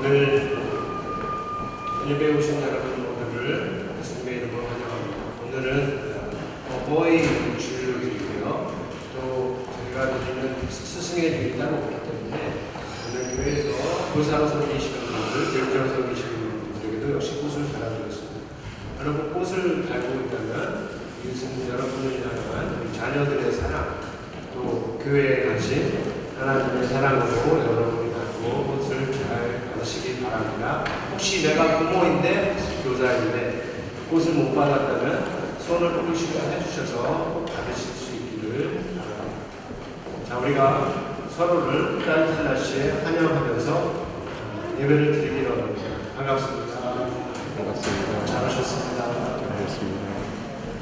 오늘 예배에 오신 여러분 모두를 예수님의 이름으로 환영합니다. 오늘은 어버이 주일이고요. 또 저희가 드리는 스승의 주일이 따로 없기 때문에 오늘 교회에서 교사로 섬기시는 분들, 교육자로 섬기시는 분들에게도 역시 꽃을 달아드렸습니다. 여러분 꽃을 달고 있다면 이것은 여러분을 향한 우리 자녀들의 사랑, 또 교회에 가신 하나님의 사랑으로 여러분이 갖고 꽃을 잘 받으시기 바랍니다. 혹시 내가 부모인데 교사인데 꽃을 못 받았다면 손을 부르시고 해주셔서 받으실 수 있기를 바랍니다. 자, 우리가 서로를 따뜻하시에 환영하면서 예배를 드리기로 합니다. 반갑습니다. 반갑습니다. 잘하셨습니다. 반갑습니다.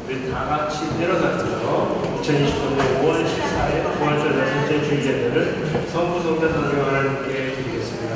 우리 다 같이 일어나서 2020년 5월 14일 9월절 여섯째 주일 예배를 성부성자 성령 하나님께 드리겠습니다.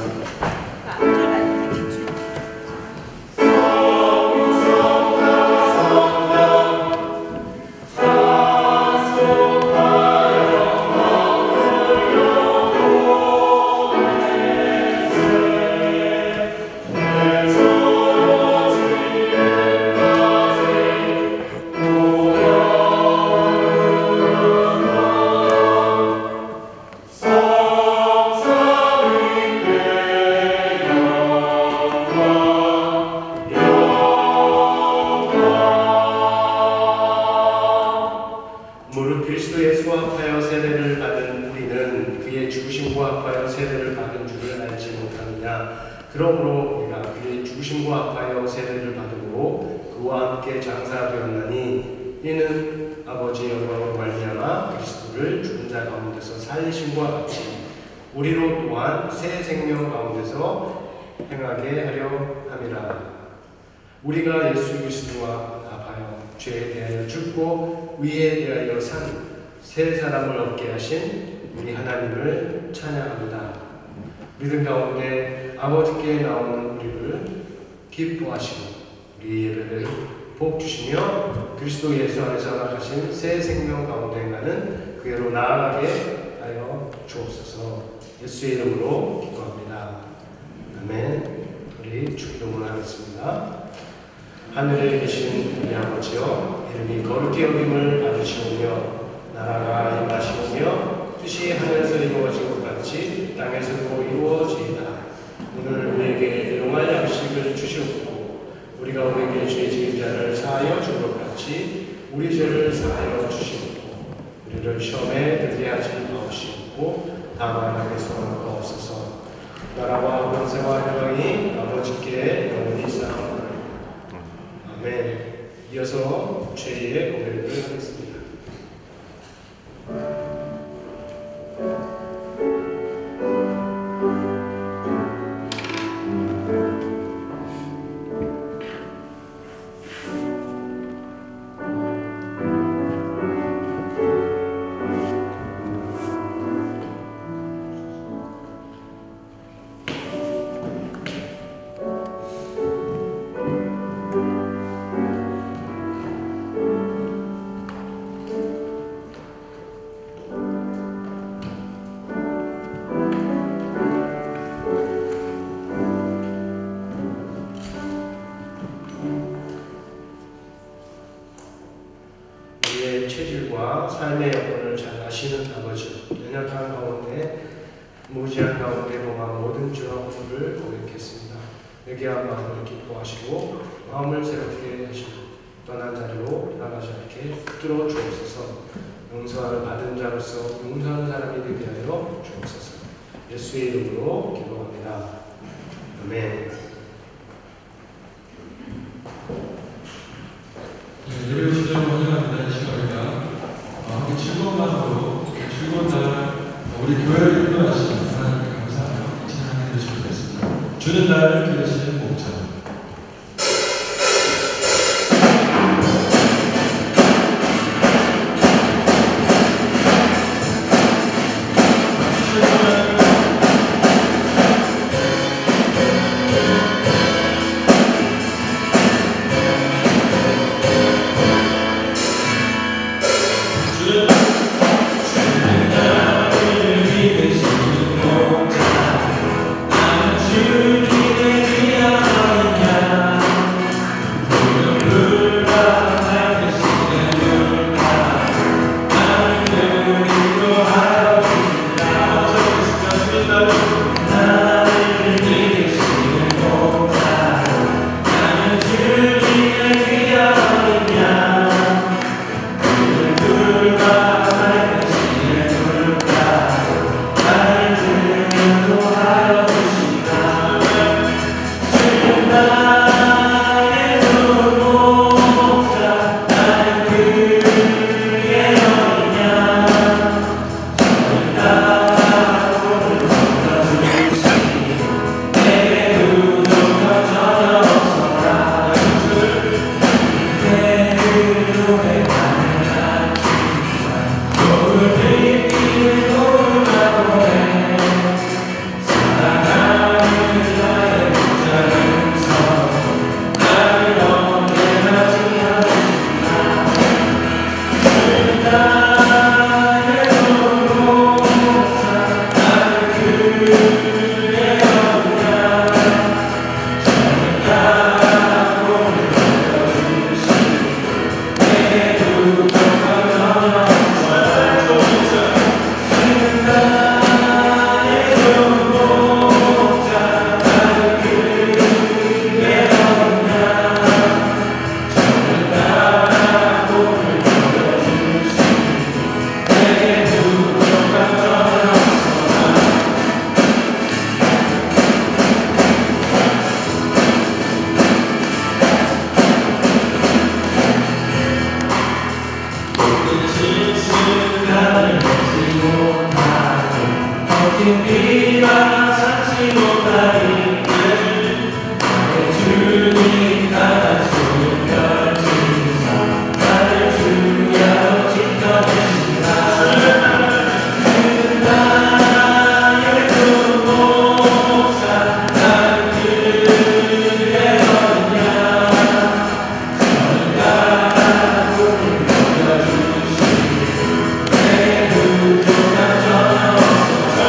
무릇 그리스도 예수와 합하여 세례를 받은 우리는 그의 죽으심과 합하여 세례를 받은 줄을 알지 못하느냐. 그러므로 우리가 그의 죽으심과 합하여 세례를 받음으로 그와 함께 장사되었나니 이는 아버지의 영광으로 말미암아 그리스도를 죽은 자 가운데서 살리심과 같이 우리로 또한 새 생명 가운데서 행하게 하려 함이라. 우리가 예수 그리스도와 합하여 죄에 대하여 죽고 의에 대하여 산 새 사람을 얻게 하신 우리 하나님을 찬양합니다. 믿음 가운데 아버지께 나오는 우리를 기뻐하시고 우리 예배를 복 주시며 그리스도 예수 안에서 허락하신 새 생명 가운데 행하는 그에로 나아가게 하여 주옵소서. 예수의 이름으로 기도합니다. 아멘. 우리 주기도문을 하겠습니다. 하늘에 계신 우리 아버지여, 이름이 거룩히 여김을 받으시오며 나라가 임하시오며 뜻이 하늘에서 이루어진 것 같이 땅에서도 이루어지이다. 오늘 우리에게 일용할 양식을 주시옵고 우리가 우리에게 죄 지은 자를 사하여 준 것 같이 우리 죄를 사하여 주시옵고 우리를 시험에 들게 하지 마시옵고 다만 악에서 구하옵소서. 나라와 권세와 영광이 아버지께 영원히 쌓아오리이다. 아멘. 이어서 죄의 고백을 하겠습니다. 체질과 삶의 여건을 잘 아시는 아버지, 연약한 가운데 무지한 가운데 범한 모든 죄와 허물을 고백했습니다. 회개한 마음을 기뻐하시고 마음을 새롭게 하시고 떠난 자리로 돌아가지 않게 붙들어 주옵소서. 용서를 받은 자로서 용서하는 사람이 되게 하여 주옵소서. 예수의 이름으로 기도합니다. 아멘. 예배 주제로 환영합니다. 이 시간입니다. 함께 즐거운 마음으로 즐거운 날 우리 교회를 인도하시는 하나님께 감사하며 찬양해 주시면 되겠습니다. 주는 나를 기르시는 목자. 주는 나를 기르시는 목자. 나는 주님 하여 주시나 주는 나의 돌보자 나는 그의 어리냐 저를 따라오는 도와주시니 내게 부족한 전혀 없어라 내 의로에 가능한 도를 드리기를 도움하고 해 사랑하는 나의 작은 성 나를 언제나 지켜주시나 주는 나의 돌보사 나는 그의 어리냐 저를 따라오는 도와주시니 내게 부족한 전혀 없어라 주는 나의 돌보자 나는 그의 어리냐 저를 따라오는 도와주시니 내게 부족한 전혀 없어라 지친 나를 벗지 못하고 버틴 비가 참지 못하니 나의 주님 나가 주는 별지사 나를 주야로 지켜주시나 주는 나의 돌보사 나는 그의 어리냐 저를 따라오는 도와주시니 내게 부족한 전혀 없어라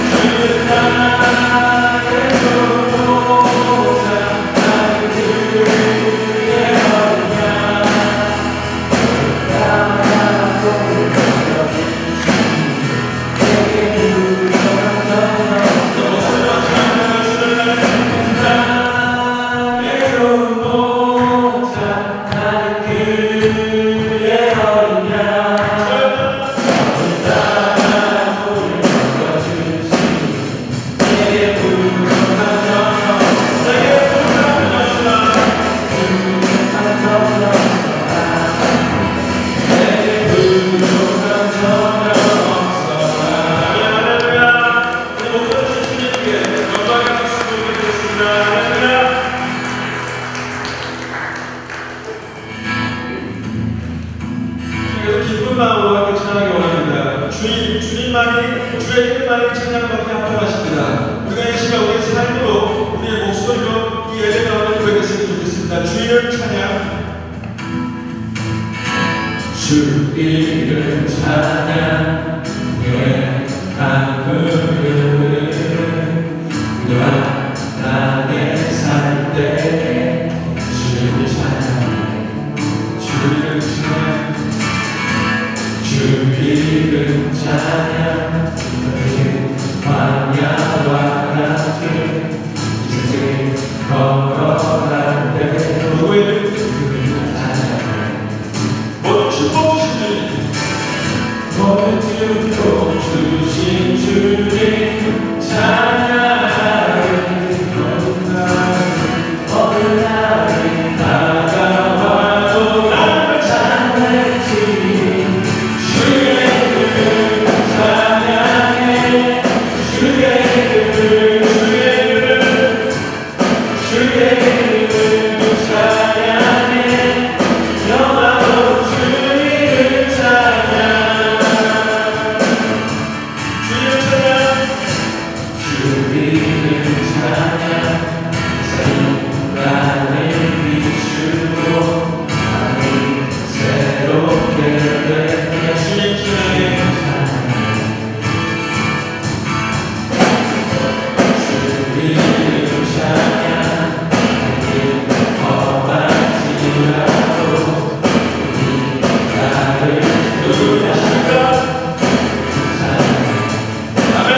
주는 나의 돌보사 나는 그의 어리냐 저를 따라오는 도와주시니 내게 부족한 전혀 없어라 나의 돌보자 나는 그의 어리냐 저를 따라오는 도와주시니 내게 부족한 전혀 없어라 부족한 전혀 없어라 내게 부족한 전혀 없어라 할렐루야 우리 목소리 주님께 영광의 박수 드리겠습니다 할렐루야 그래서 기쁜 마음으로 함께 찬양하기 원합니다. 주님만이 주의 이름만이 찬양받게 합당하십니다. 우리가 이 시간 우리의 삶으로 우리의 목소리로 이 예배 가운데 고백했으면 좋겠습니다. 주의를 찬양 주 이름 찬양 한 그릇 나게 살 때에 주를 찬양해 주를 찬양 주 이름 찬양 광야와 같은 이제 걸어갈 때 누구의 이름 찬양해 모든 축복 주신 모든 축복 주신 주님 찬양하리 어느 날이 다가와도 나를 찬양했지 주의 이름 찬양해 주의 이름 주의 이름 찬양해 영화로 주의 찬양 주의 찬양 주의 찬양 나를 비추고 나를 새롭게 되게 주의 찬양 주의 찬양 험하지라도 나를 누구십니까? 아멘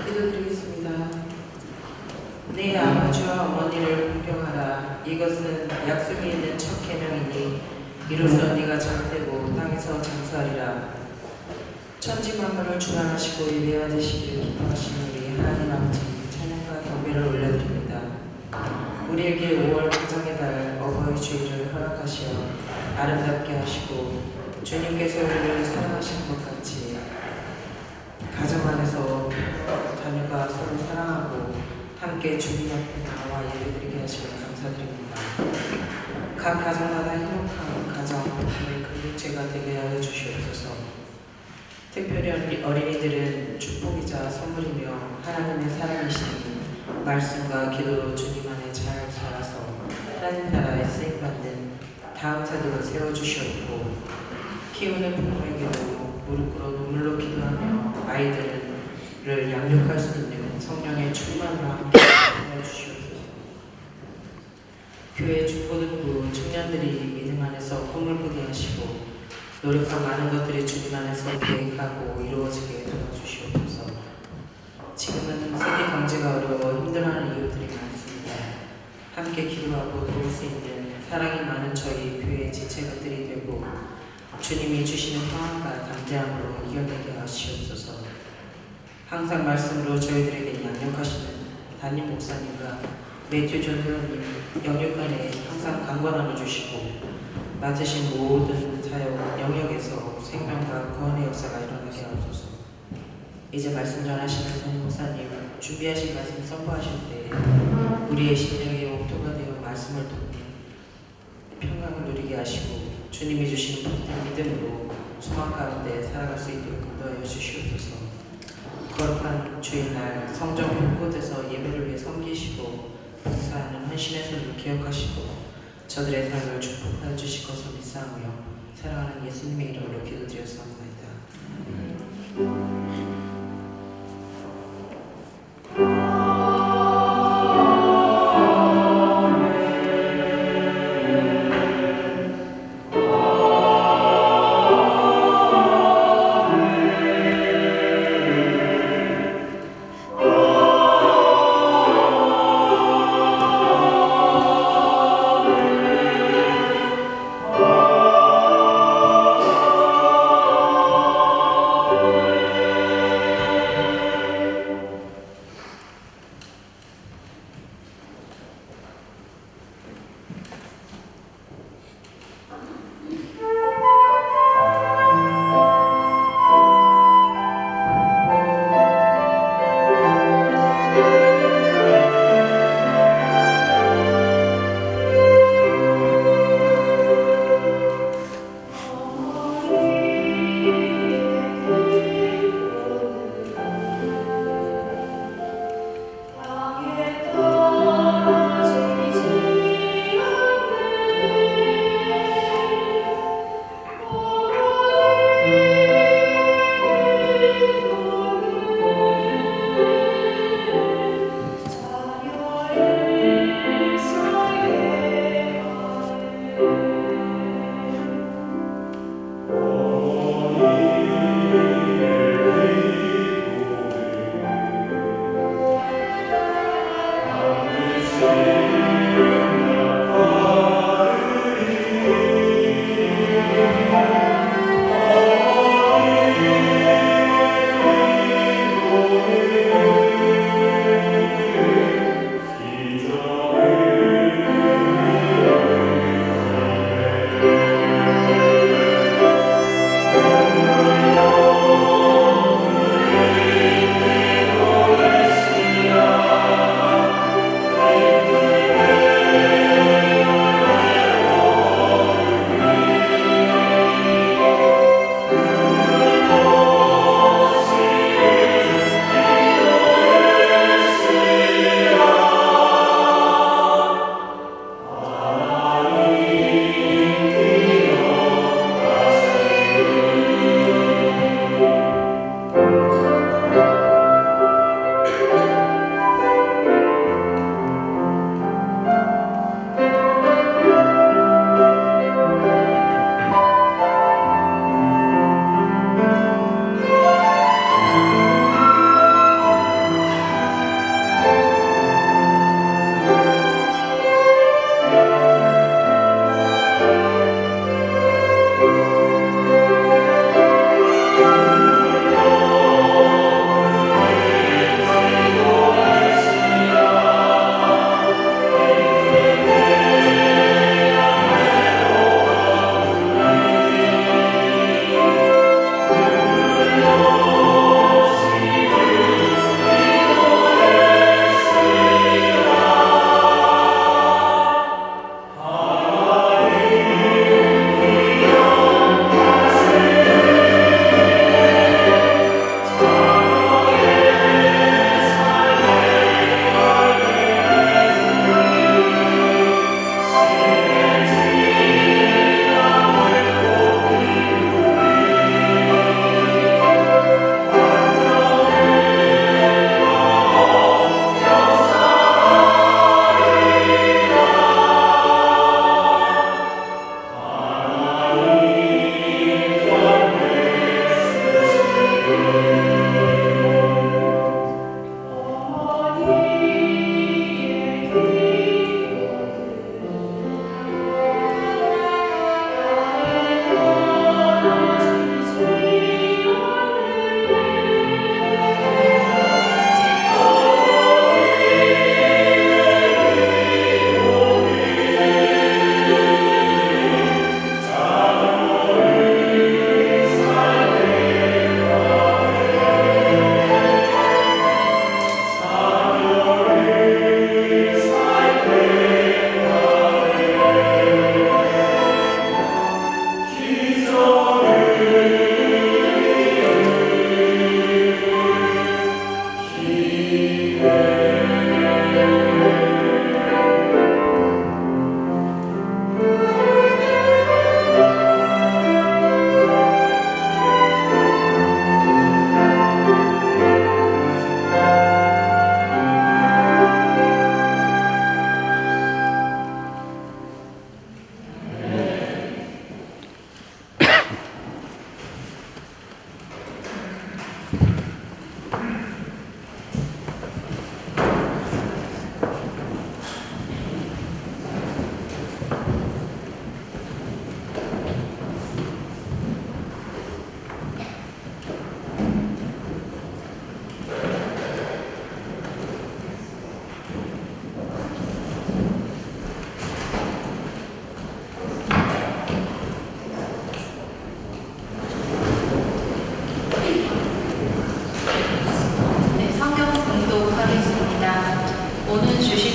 기도드리겠습니다. 내 아버지와 어머니를 공경하라. 이것은 약속이 있는 첫 계명이니 이로써 네가 장되고 땅에서 장수하리라. 천지 만물을 주관하시고 예배받으시기를 기뻐하시는 우리 하나님 아버지 찬양과 경배를 올려드립니다. 우리에게 5월 가정의 달 어버이 주일을 허락하시어 아름답게 하시고 주님께서 우리를 사랑하신 것 같이 가정 안에서 자녀가 서로 사랑하고 함께 주님 앞에 나와 예배드리게 하시며 감사드립니다. 각 가정마다 행복한 가정의 공동체가 되게 하여 주시옵소서. 특별히 어린이들은 축복이자 선물이며 하나님의 사랑이시니 말씀과 기도로 주님 안에 잘 자라서 하나님 나라에 쓰임받는 다음 세대를 세워주시옵고 키우는 부모에게도 무릎 꿇어 눈물로 기도하며 아이들을 양육할 수 있는 성령의 충만으로 함께 도와주시옵소서. 교회 중고등부 청년들이 믿음 안에서 꿈을 꾸게 하시고 노력한 많은 것들이 주님 안에서 계획하고 이루어지게 도와주시옵소서. 지금은 세계 경제가 어려워 힘들어하는 이웃들이 많습니다. 함께 기도하고 도울 수 있는 사랑이 많은 저희 교회의 지체가들이 되고 주님이 주시는 평안과 담대함으로 이겨내게 하시옵소서. 항상 말씀으로 저희들에게 양육하시는 담임 목사님과 매튜 전도사님 영육간에 항상 강건함을 주시고 맡으신 모든 사역 영역에서 생명과 구원의 역사가 일어나게 하옵소서. 이제 말씀 전하시는 담임 목사님 준비하신 말씀 선포하실 때 우리의 심령이 옥토가 되어 말씀을 통해 평강을 누리게 하시고 주님이 주시는 복된 믿음으로 소망 가운데 살아갈 수 있도록 인도하여 주시옵소서. 거룩한 주의 날 성전 곳곳에서 예배를 위해 섬기시고 봉사하는 헌신의 손을 기억하시고 저들의 삶을 축복하여 주실 것을 믿사오며 사랑하는 예수님의 이름으로 기도드렸사옵나이다.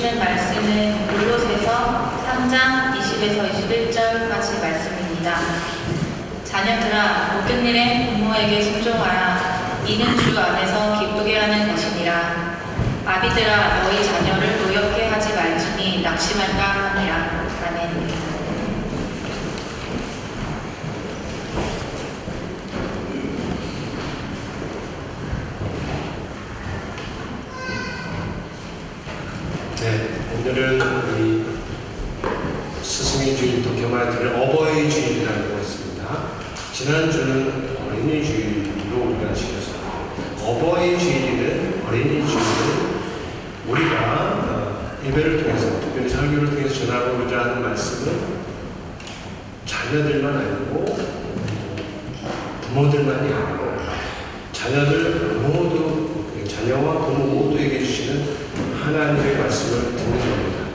주시는 말씀은 골로새서 3장 20에서 21절까지 말씀입니다. 자녀들아 모든 일에 부모에게 순종하라. 이는 주 안에서 기쁘게 하는 것이니라. 아비들아 너희 자녀를 노엽게 하지 말지니 낙심할까 함이라. 아멘. 네, 오늘은 우리 스승의 주일 또 겸하여드릴 어버이 주일이라고 했습니다. 지난주는 어린이 주일로 우리가 지켰습니다. 어버이 주일은 어린이 주일은 우리가 예배를 통해서 특별히 설교를 통해서 전하고자 하는 말씀은 자녀들만 아니고 부모들만이 아니고 자녀들 모두 자녀와 부모 모두에게 주시는 하나님의 말씀을 듣는 겁니다.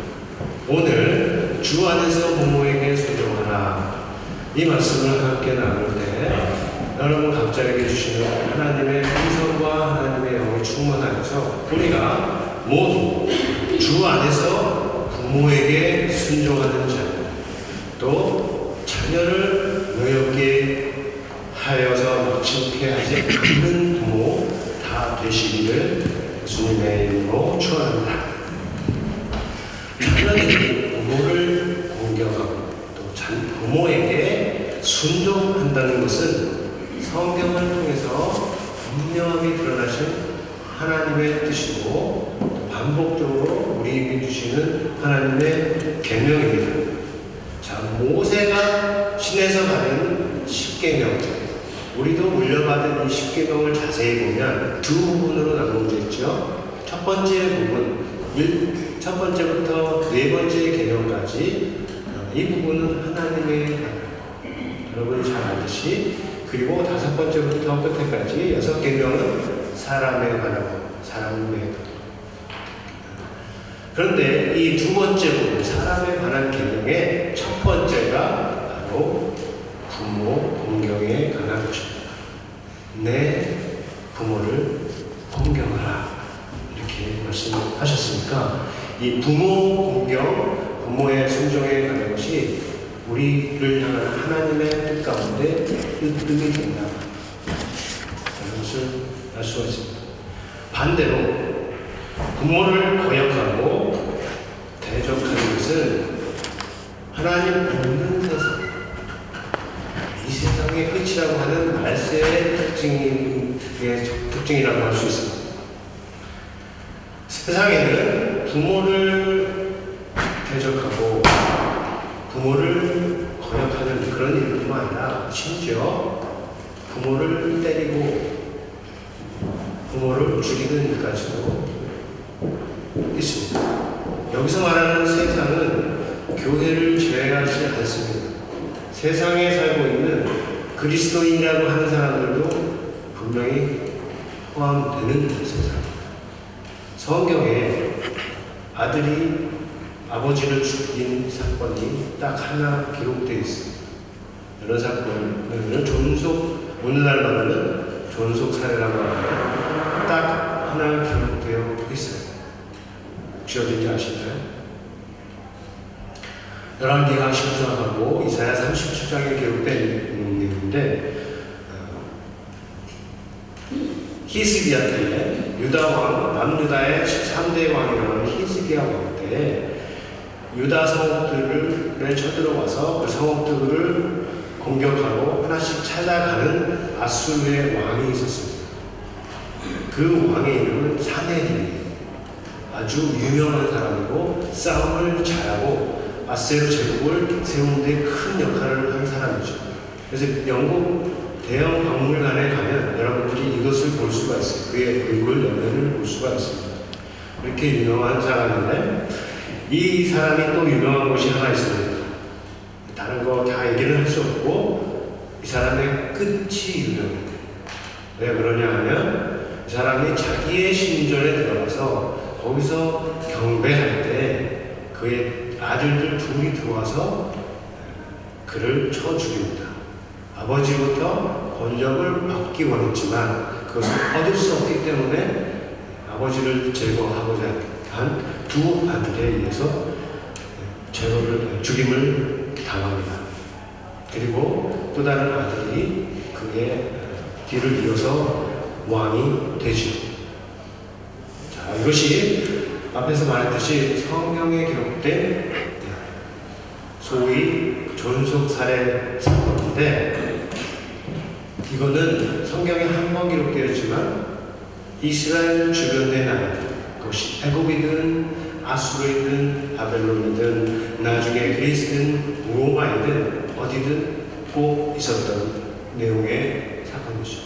오늘 주 안에서 부모에게 순종하라 이 말씀을 함께 나눌 때 여러분 각자에게 주시는 하나님의 음성과 하나님의 영이 충만하여서 우리가 모두 주 안에서 부모에게 순종하는 자녀 또 자녀를 노엽게 하여서 낙심케 하지 않는 부모 다 되시기를 주님의 이름으로 축원합니다. 자녀들이 부모를 공경하고 또 부모에게 순종한다는 것은 성경을 통해서 분명하게 드러나신 하나님의 뜻이고 또 반복적으로 우리에게 주시는 하나님의 계명입니다. 자, 모세가 신에서 받은 십계명, 우리도 물려받은 이 십계명을 자세히 보면 두 부분으로 나누어져 있죠. 첫 번째 부분, 첫 번째부터 네 번째 계명까지 이 부분은 하나님의 하나. 여러분이 잘 알듯이 그리고 다섯 번째부터 끝에까지 여섯 계명은 사람에 관하고 사람의 그런데 이 두 번째 부분 사람에 관한 계명의 첫 번째가 바로 부모 공경에 관한 것입니다. 내 부모를 공경하라 이렇게 말씀하셨으니까 이 부모 공경, 부모의 순종에 관한 것이 우리를 향한 하나님의 뜻 가운데 획득이 된다. 라는 것을 알 수가 있습니다. 반대로 부모를 거역하고 대적하는 것은 하나님 없는 세상, 이 세상의 끝이라고 하는 말세의 특징이라고 할 수 있습니다. 세상에는 부모를 대적하고 부모를 거역하는 그런 일뿐만 아니라 심지어 부모를 때리고 부모를 죽이는 일까지도 있습니다. 여기서 말하는 세상은 교회를 제외하지 않습니다. 세상에 살고 있는 그리스도인이라고 하는 사람들도 분명히 포함되는 세상입니다. 성경에 아들이 아버지를 죽인 사건이 딱 하나 기록되어 있습니다. 이런 사건은 존속, 오늘날 말하는 존속 사례라고 하는데 딱 하나 기록되어 있어요. 혹시 어딘지 아시나요? 열왕기하 10장하고 이사야 37장에 기록된 내용인데 히스기야 때 유다 왕, 남유다의 13대 왕이라고 하는 히스기야 왕 때 유다 성읍들을 쳐들어와서 그 성읍들을 공격하고 하나씩 찾아가는 아수르의 왕이 있었습니다. 그 왕의 이름은 사내립이에요. 아주 유명한 사람이고 싸움을 잘하고 아세르 제국을 세우는 데 큰 역할을 한 사람이죠. 그래서 영국 대형 박물관에 가면 여러분들이 이것을 볼 수가 있어요. 그의 얼굴 연면을 볼 수가 있습니다. 이렇게 유명한 사람인데 이 사람이 또 유명한 곳이 하나 있습니다. 다른 거 다 얘기는 할 수 없고 이 사람의 끝이 유명해요. 왜 그러냐 하면 이 사람이 자기의 신전에 들어가서 거기서 경배할 때 그의 아들들 둘이 들어와서 그를 쳐 죽입니다. 아버지부터 권력을 받기 원했지만 그것을 얻을 수 없기 때문에 아버지를 제거하고자 한 두 아들에 의해서 죽임을 당합니다. 그리고 또 다른 아들이 그의 뒤를 이어서 왕이 되죠. 자, 이것이 앞에서 말했듯이 성경에 기록된 소위 존속살해 사건인데, 이거는 성경에 한 번 기록되었지만 이스라엘 주변의 나라들, 그것이 애굽이든 아수르이든 바벨론이든 나중에 그리스든 로마이든 어디든 꼭 있었던 내용의 사건이죠.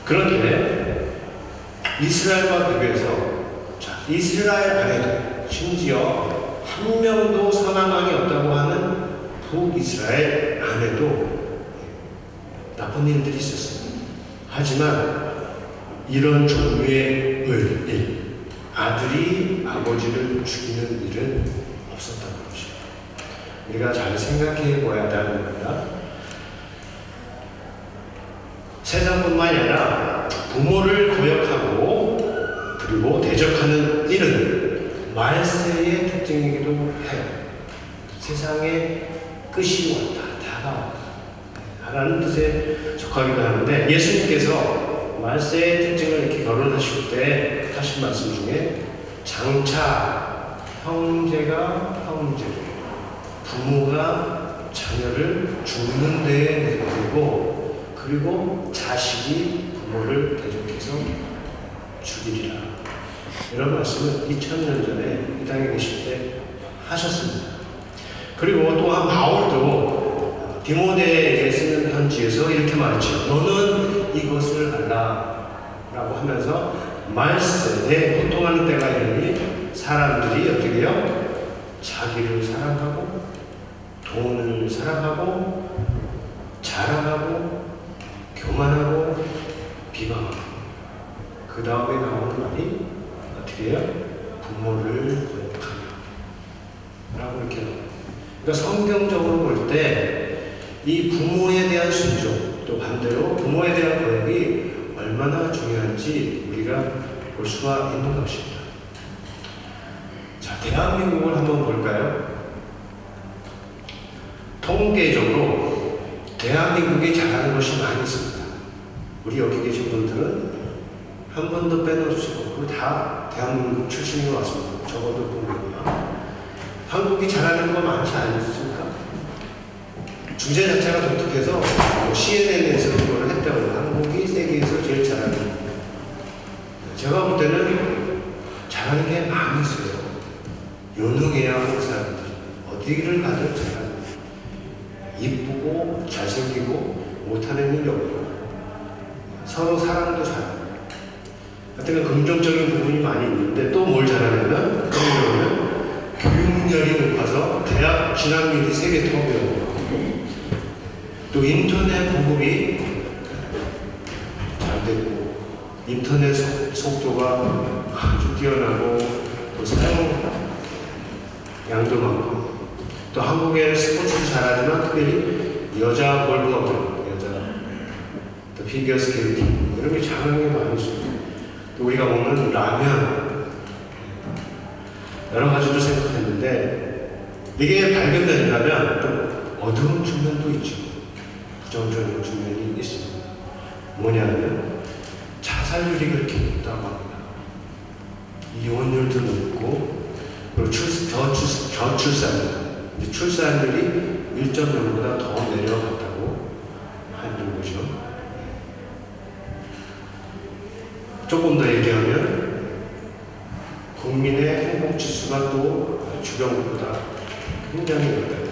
그런데 이스라엘과 비교해서, 자, 이스라엘 안에도 심지어 한 명도 선한 왕이 없다고 하는 북이스라엘 안에도 나쁜 일들이 있었습니다. 하지만 이런 종류의 일, 아들이 아버지를 죽이는 일은 없었다는 것이죠. 우리가 잘 생각해 보아야 한다는 겁니다. 세상뿐만 아니라 부모를 거역하고 그리고 대적하는 일은 말세의 특징이기도 해요. 세상의 끝이 왔다, 다가왔다 라는 뜻에 속하기도 하는데, 예수님께서 말세의 특징을 이렇게 거론하실 때 하신 말씀 중에 장차 형제가 형제를, 부모가 자녀를 죽는 데에 내버리고, 그리고 자식이 부모를 대적해서 죽이리라, 이런 말씀을 2000년 전에 이 땅에 계실 때 하셨습니다. 그리고 또한 바울도 디모데에게 쓰는 편지에서 이렇게 말했죠. 너는 이것을 알라 라고 하면서 말세에 고통하는 때가 이르니 사람들이 어떻게 해요? 자기를 사랑하고 돈을 사랑하고 자랑하고 교만하고 비방하고, 그 다음에 나오는 말이 어떻게 해요? 부모를 거역하며 라고 이렇게 나와요. 그러니까 성경적으로 볼 때 이 부모에 대한 순종, 또 반대로 부모에 대한 거역이 얼마나 중요한지 우리가 볼 수가 있는 것입니다. 자, 대한민국을 한번 볼까요? 통계적으로 대한민국이 잘하는 것이 많이 있습니다. 우리 여기 계신 분들은 한 번도 빼놓을 수 없고 다 대한민국 출신으로 왔습니다. 적어도 보면요. 한국이 잘하는 거 많지 않습니까? 주제 자체가 독특해서 CNN에서 그걸 했다고, 한국이 세계에서 제일 잘하는. 제가 볼 때는 잘하는 게 많이 있어요. 유능해야 한국 사람들 어디를 가든 잘하는, 이쁘고 잘생기고 못하는 일이 없고 서로 사랑도 잘하고, 하여튼 긍정적인 부분이 많이 있는데, 또 뭘 잘하냐면 교육열이 높아서 대학 진학률이 세계 톱이라고, 또 인터넷 보급이 잘 되고 인터넷 속도가 아주 뛰어나고, 또 사용 양도 많고, 또 한국에 스포츠를 잘하지만 특별히 여자 골프어들, 또 피겨 스케이팅 이런 게 잘하는 게 많이 있습니다. 또 우리가 먹는 라면, 여러 가지로 생각했는데 이게 발견되려면 또 어두운 측면도 있죠. 부정적인 측면이 있습니다. 뭐냐면 자살률이 그렇게 높다고 합니다. 이혼율도 높고, 그리고 저출산율, 출산율이 1.0보다 더 내려갔다고 하는 거죠. 조금 더 얘기하면 국민의 행복지수가 또 주변국보다 굉장히 높아요.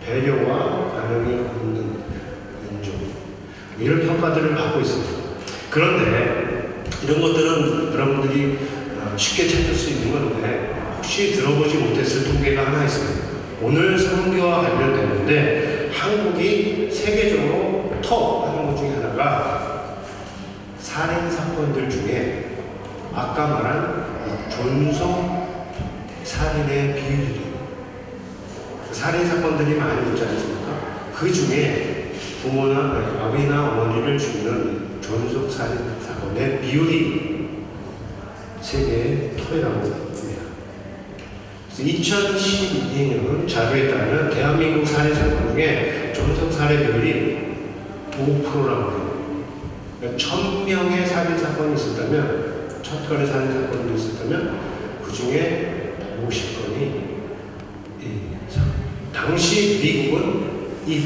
배려와 반응이 없는 민족, 이런 평가들을 받고 있습니다. 그런데 이런 것들은 여러분들이 쉽게 찾을 수 있는 건데, 혹시 들어보지 못했을 통계가 하나 있습니다. 오늘 선교와 관련되는데 한국이 세계적으로 톱 하는 것 중에 하나가 살인 사건들 중에 아까 말한 존속 살인의 비율이에요. 살인 사건들이 많이 있지 않습니까? 그 중에 부모나 아버지나 어머니를 죽이는 존속 살인 사건의 비율이 세계의 톱이라고 합니다. 2012년 자료에 따르면 대한민국 살인 사건 중에 jon성 살해 비율이 5%라고 해요. 그러니까 1000명의 살인 사건이 있었다면, 1000건의 살인 사건이 있었다면 그 중에 50건이 당시 미국은 2%,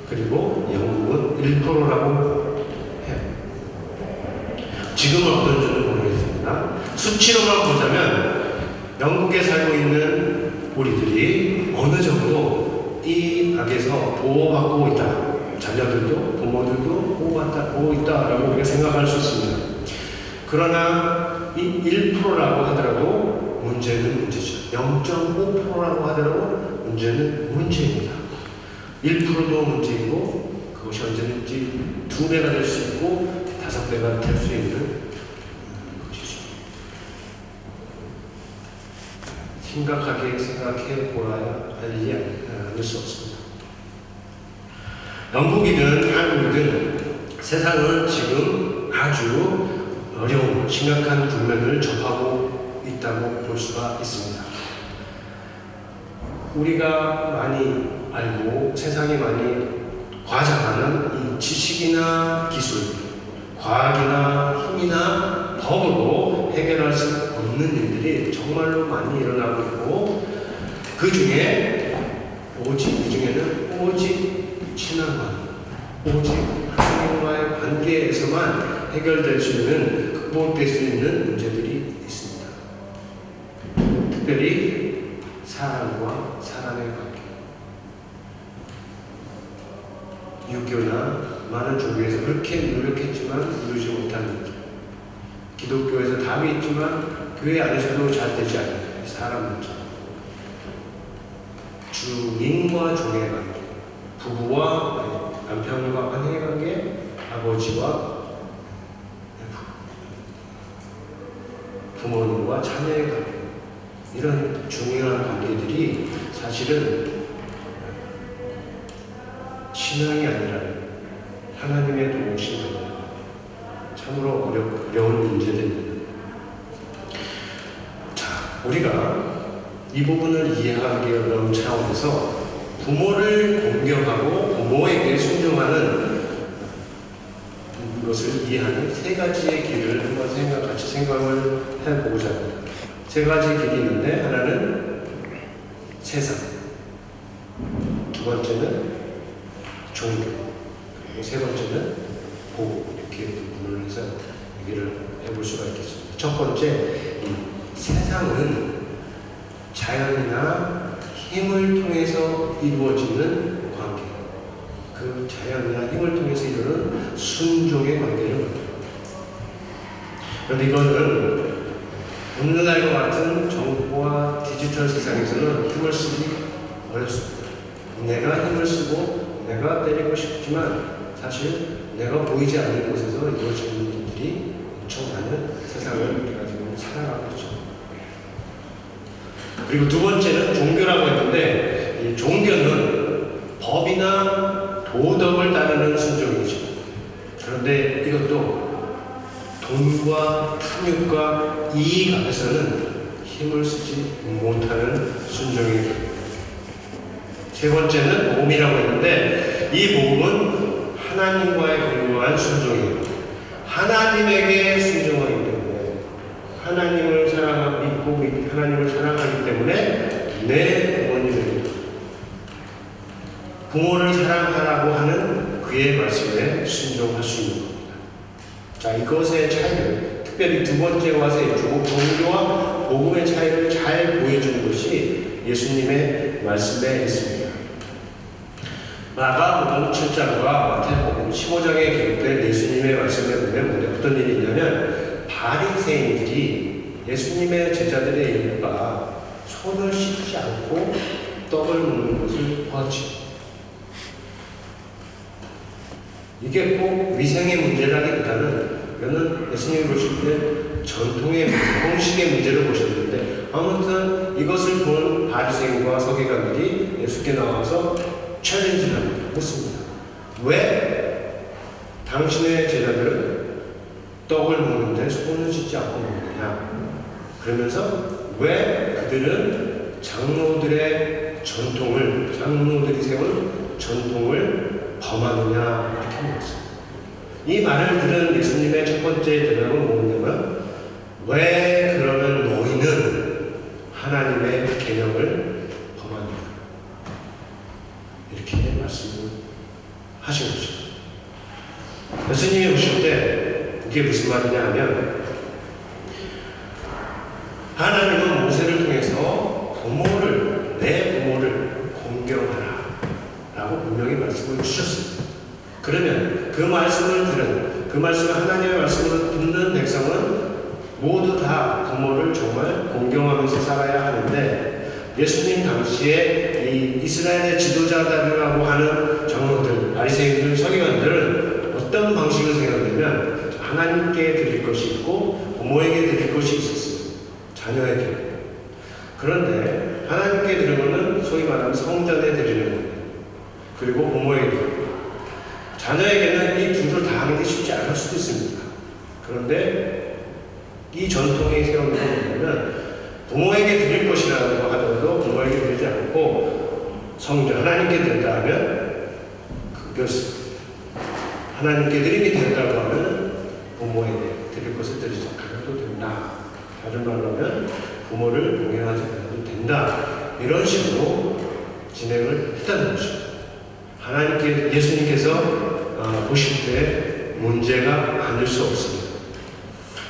그리고 영국은 1%라고 해요. 지금은 어떤지는 모르겠습니다. 수치로만 보자면 영국에 살고 있는 우리들이 어느 정도 이 악에서 보호받고 있다. 자녀들도 부모들도 보호받고 있다라고 우리가 생각할 수 있습니다. 그러나 이 1%라고 하더라도 문제는 문제죠. 0.5%라고 하더라도 문제는 문제입니다. 1%도 문제이고 그것이 언제든지 2배가 될 수 있고 5배가 될 수 있는 것이죠. 심각하게 생각해 보아야 알지 않을 수 없습니다. 영국이든 한국이든 세상은 지금 아주 어려운 심각한 국면을 접하고 있다고 볼 수가 있습니다. 우리가 많이 알고 세상이 많이 과장하는 이 지식이나 기술, 과학이나 힘이나 법으로 해결할 수 없는 일들이 정말로 많이 일어나고 있고 그 중에는 오직 신앙과 오직 하나님과의 관계에서만 해결될 수 있는, 극복될 수 있는 문제들이 있습니다. 특별히 사람과 사람의 관계. 유교나 많은 종교에서 그렇게 노력했지만 이루지 못한 문제. 기독교에서 답이 있지만 교회 안에서도 잘 되지 않는 사람 문제. 주인과 종의 관계. 부부와 남편과 관계의 관계, 아버지와 부모님과 자녀의 관계, 이런 중요한 관계들이 사실은 신앙이 아니라 하나님의 도우심이 참으로 어려운 문제들입니다. 자, 우리가 이 부분을 이해하기 어려운 차원에서 부모를 공경하고 부모에게 순종하는 것을 이해하는 세 가지의 길을 한번 같이 생각을 해보고자 합니다. 세 가지 길이 있는데 하나는 세상, 두 번째는 종교, 그리고 세 번째는 보호, 이렇게 구분을 해서 얘기를 해볼 수가 있겠습니다. 첫 번째, 이 세상은 자연이나 힘을 통해서 이루어지는 관계, 그 자연이나 힘을 통해서 이루는 순종의 관계를 말합니다. 그런데 이거는 오늘날과 같은 정보와 디지털 세상에서는 힘을 쓰기 어렵습니다. 내가 힘을 쓰고 내가 때리고 싶지만 사실 내가 보이지 않는 곳에서 이루어지는 일들이 엄청 많은 세상을 우리가 지금 살아가고 있죠. 그리고 두 번째는 종교라고 했는데 이 종교는 법이나 도덕을 따르는 순종이죠. 그런데 이것도 돈과 탐욕과 이익 앞에서는 힘을 쓰지 못하는 순종입니다. 세 번째는 복음이라고 했는데 이 복음은 하나님과의 근거한 순종이에요. 하나님에게 순종하기 때문에 하나님을 사랑하고 믿고 하나님을 사랑하기 때문에 내 부모님에게 부모를 사랑하라고 하는 그의 말씀에 순종할 수 있는 겁니다. 자, 이것의 차이를 특별히 두 번째와 세 종교와 복음의 차이를 잘 보여주는 것이 예수님의 말씀에 있습니다. 마가복음 7장과 마태복음 15장에 기록된 예수님의 말씀에 보면 어떤 일이 있냐면 바리새인들이 예수님의 제자들의 일과 손을 씻지 않고 떡을 먹는 것을 보았지. 이게 꼭 위생의 문제라기보다는 이거는 예수님이 보실 때 전통의 문제, 공식의 문제를 보셨는데 아무튼 이것을 본 바리새인과 서기관들이 예수께 나와서 챌린지를 합니다. 묻습니다. 왜 당신의 제자들은 떡을 먹는데 손을 씻지 않고 먹느냐? 그러면서 왜 그들은 장로들의 전통을, 장로들이 세운 전통을 범하느냐? 이렇게 물었어요. 이 말을 들은 예수님의 첫 번째 대답은 뭐냐면, 왜 그러면 너희는 하나님의 계명을 범하느냐? 이렇게 말씀을 하신 것이죠. 예수님이 오실 때 이게 무슨 말이냐 하면, 하나님은 모세를 통해서 부모를, 내 부모를 공경하라 라고 분명히 말씀을 주셨습니다. 그러면 그 말씀을 들은, 그 말씀을, 하나님의 말씀을 듣는 백성은 모두 다 부모를 정말 공경하면서 살아야 하는데, 예수님 당시에 이 이스라엘의 지도자들이라고 하는 장로들, 바리새인들, 서기관들은 어떤 방식을 생각하냐면, 하나님께 드릴 것이 있고 부모에게 드릴 것이 있었어요. 자녀에게. 그런데 하나님께 드리는 소위 말하는 성전에 드리는 거예요. 그리고 부모에게. 자녀에게는 이 둘을 다 하는 게 쉽지 않을 수도 있습니다. 그런데 이 전통이 세운 것은 부모에게 드릴 것이라고 하더라도 부모에게 드리지 않고 성전, 하나님께 드린다 하면 그것을, 하나님께 드리게 된다고 하면 부모에게 드릴 것을 드리지 않아도 된다. 다른 말로 하면 부모를 공경하지 않아도 된다. 이런 식으로 진행을 했다는 것이죠. 하나님께, 예수님께서 보실 때 문제가 아닐 수 없습니다.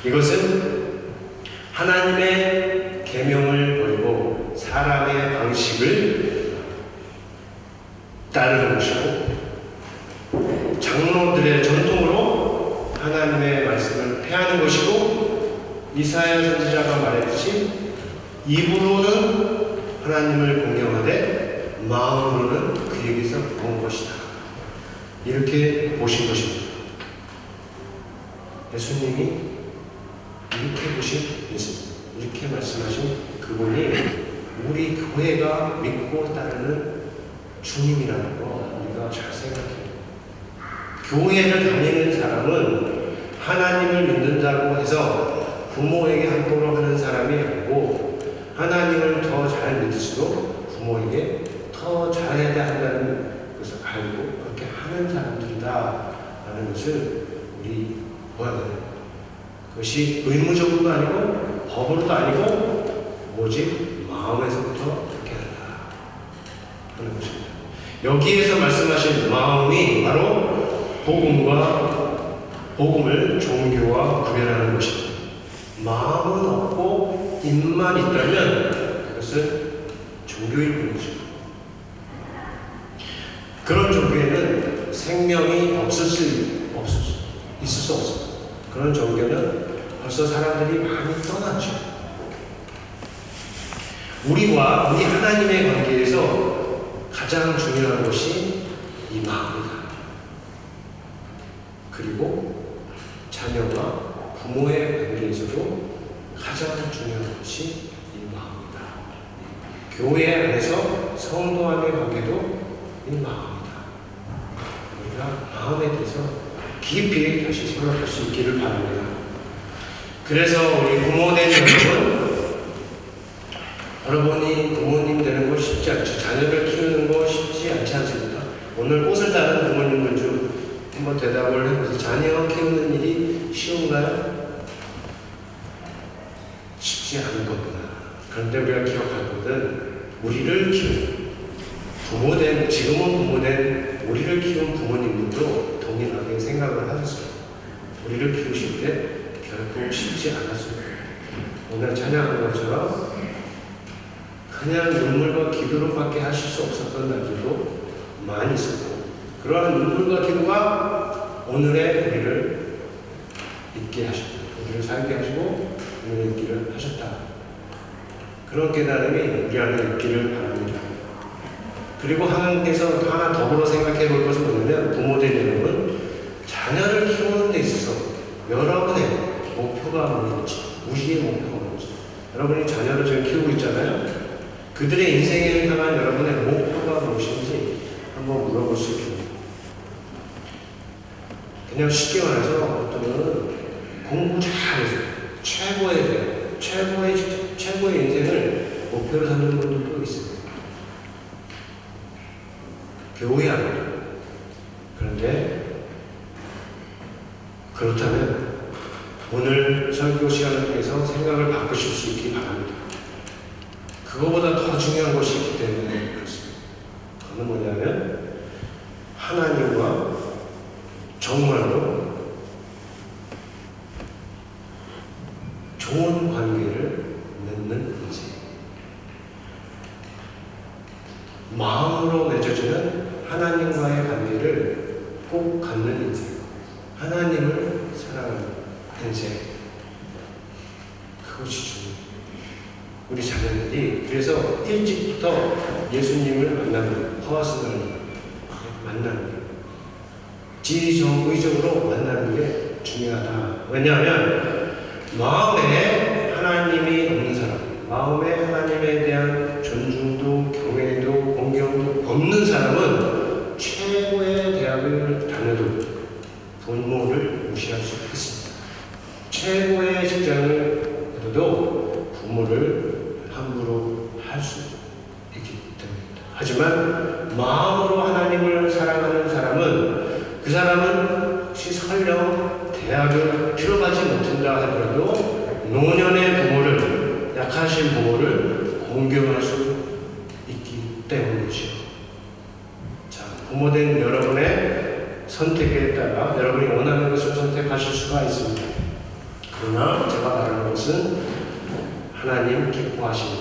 이것은 하나님의 계명을 버리고 사람의 방식을 따르는 것이고, 장로들의 전통으로 하나님의 말씀을 폐하는 것이고, 이사야 선지자가 말했듯이 입으로는 하나님을 공경하되 마음으로는 그에게서 먼 것이다. 이렇게 보신 것입니다. 예수님이 이렇게 보신 예수님, 이렇게 말씀하신 그분이 우리 교회가 믿고 따르는 주님이라는 거 우리가 잘 생각해요. 교회를 다니는 사람은 하나님을 믿는다고 해서 부모에게 함부로 하는 사람이 아니고, 하나님을 더 잘 믿을수록 부모에게 더 잘해야 한다는 것을 알고 그렇게 하는 사람들이다라는 것을 우리 보아야 돼요. 그것이 의무적으로도 아니고 법으로도 아니고 오직 마음에서부터 그렇게 한다 하는 것입니다. 여기에서 말씀하신 마음이 바로 복음을 종교와 구별하는 것입니다. 마음은 없고 입만 있다면 그것은 종교일 뿐이죠. 그런 종교에는 생명이 있을 수 없습니다. 그런 종교는 벌써 사람들이 많이 떠났죠. 우리 하나님의 관계에서 가장 중요한 것이 이 마음이다. 그리고 자녀와 부모의 관계에서도 가장 중요한 것이 이 마음이다. 교회 안에서 성도 안의 관계도 이 마음이다. 우리가 마음에 대해서 깊이 다시 생각할 수 있기를 바랍니다. 그래서 우리 부모된 여러분이 부모님 되는 거 쉽지 않죠. 자녀를 키우는 거 쉽지 않지 않습니까? 오늘 꽃을 다는 부모님들 중 한번 대답을 해보세요. 자녀 키우는 일이 쉬운가요? 쉽지 않은 거구나. 그런데 우리가 기억할 것은 우리를 키운 지금은 부모된 우리를 키운 부모님들도 동일하게 생각을 하셨어요. 우리를 키우실 때 결코 쉽지 않았습니다. 오늘 찬양한 것처럼 그냥 눈물과 기도로밖에 하실 수 없었던 날들도 많이 있었고, 그러한 눈물과 기도가 오늘의 우리를 있게 하셨다. 우리를 살게 하시고 우리를 있기를 하셨다. 그런 깨달음이 우리 안에 있기를 바랍니다. 그리고 하나님께서 하나 더불어 생각해 볼 것은 뭐냐면, 부모된 여러분, 자녀를 키우는 데 있어서 여러분의 목표가 뭐인지, 우리의 목표가 뭔지, 여러분이 자녀를 지금 키우고 있잖아요. 그들의 인생에 향한 여러분의 목표가 무엇인지 한번 물어볼 수 있습니다. 그냥 쉽게 말해서 어떤 분은 공부 잘해서 최고의 인생을 목표로 삼는 분들도 있어요. 교회 안에. 그런데 그렇다면 오늘 설교 시간을 통해서 생각을 바꾸실 수 있기 바랍니다. 그거보다 더 중요한 것이 있기 때문에 그렇습니다. 그건 뭐냐면 하나님과 정말로 좋은 관계를 맺는 인생. 마음으로 맺어지는 하나님과의 관계를 꼭 갖는 인생. 하나님을 사랑하는 인생. 그것이 중요해요. 우리 자녀들이 그래서 일찍부터 예수님을 만나는 허와승을 만나는 게 지정의적으로 만나는 게 중요하다. 왜냐하면 마음에 하나님이 없는 사람, 마음에 하나님에 대한 존중도 경외도 공경도 없는 사람은 최고의 대학을 다녀도 부모를 무시할 수 있습니다. 최고의 직장을 해도 부모를 함부로 할 수 있기 때문입니다. 하지만 마음으로 하나님을 사랑하는 사람은 그 사람은 혹시 설령 대학을 들어가지 못한다 하더라도 노년의 부모를, 약하신 부모를 공경할 수 있기 때문이죠. 자, 부모된 여러분의 선택에 따라 여러분이 원하는 것을 선택하실 수가 있습니다. 그러나 제가 말하는 것은 하나님 기뻐하시는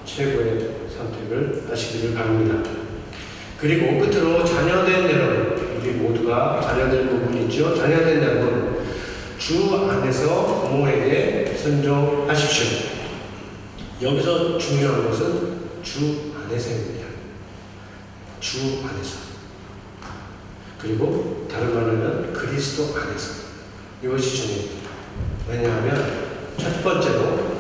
최고의 선택을 하시기를 바랍니다. 그리고 끝으로 자녀된 여러분, 우리 모두가 자녀된 부분이 있죠. 자녀된 여러분, 주 안에서 부모에게 순종하십시오. 여기서 중요한 것은 주 안에서입니다. 주 안에서. 그리고 다른 말로는 그리스도 안에서. 이것이 중요합니다. 왜냐하면 첫 번째로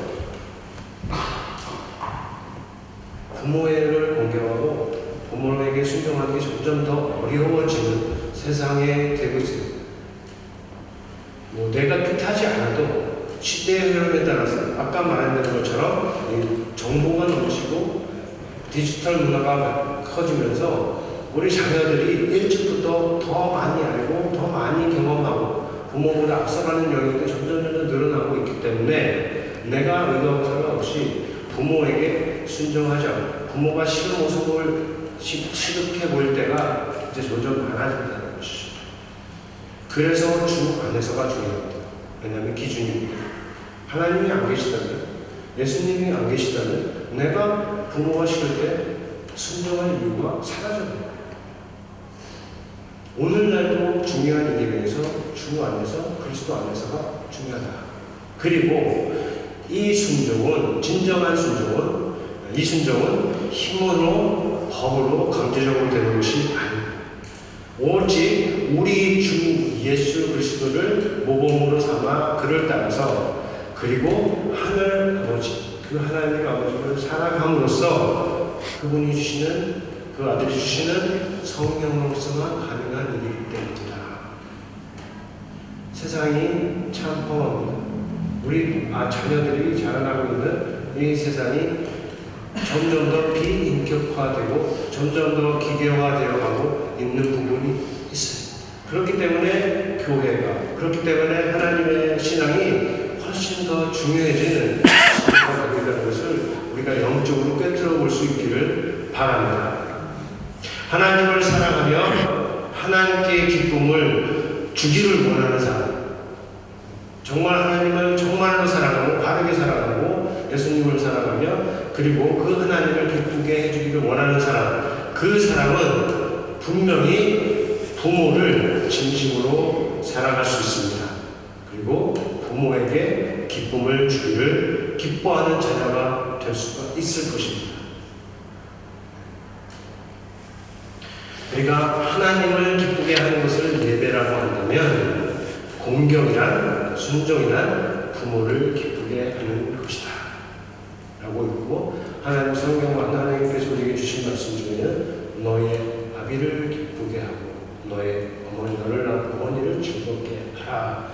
부모를 공경하고 부모에게 순종하기 점점 더 어려워지는 세상에 되고 있습니다. 내가 뜻하지 않아도 시대의 흐름에 따라서 아까 말한 것처럼 정보가 넘치고 디지털 문화가 커지면서 우리 자녀들이 일찍부터 더 많이 알고 더 많이 경험하고 부모보다 앞서가는 영역이 점점 늘어나고 있기 때문에 내가 의도하고 상관없이 부모에게 순종하자. 부모가 싫은 모습을 시득해 보일 때가 이제 점점 많아진다는 것이죠. 그래서 주 안에서가 중요합니다. 왜냐하면 기준입니다. 하나님이 안 계시다면, 예수님이 안 계시다면 내가 부모가 싫을 때 순종할 이유가 사라져요. 오늘날도 중요한 일에서 주 안에서, 그리스도 안에서가 중요하다. 그리고 이 순종은, 진정한 순종은, 이 순종은 힘으로, 법으로, 강제적으로 되는 것이 아닙니다. 오직 우리 주 예수 그리스도를 모범으로 삼아 그를 따라서, 그리고 하늘 아버지, 그 하나님 아버지를 사랑함으로써 그분이 주시는, 그 아들이 주시는 성령으로서만 가능한 일이기 때문이다. 세상이 참 험합니다. 우리 자녀들이 자라나고 있는 이 세상이 점점 더 비인격화되고 점점 더 기계화되어 가고 있는 부분이 있어요. 그렇기 때문에 교회가, 그렇기 때문에 하나님의 신앙이 훨씬 더 중요해지는 시대가 되는 것을 우리가 영적으로 꿰뚫어 볼 수 있기를 바랍니다. 하나님을 사랑하며 하나님께 기쁨을 주기를 원하는 사람, 정말 하나님을 정말로 사랑하고 바르게 사랑하고 예수님을 사랑하며 그리고 그 하나님을 기쁘게 해주기를 원하는 사람, 그 사람은 분명히 부모를 진심으로 사랑할 수 있습니다. 그리고 부모에게 기쁨을 주기를 기뻐하는 자녀가 될 수가 있을 것입니다. 우리가 하나님을 기쁘게 하는 것을 예배라고 한다면 공경이란, 순종이란 부모를 기쁘게 하는 것이다 라고 있고, 하나님 성경과 하나님께서 우리에게 주신 말씀 중에는 너의 아비를 기쁘게 하고 너의 어머니를 즐겁게 하라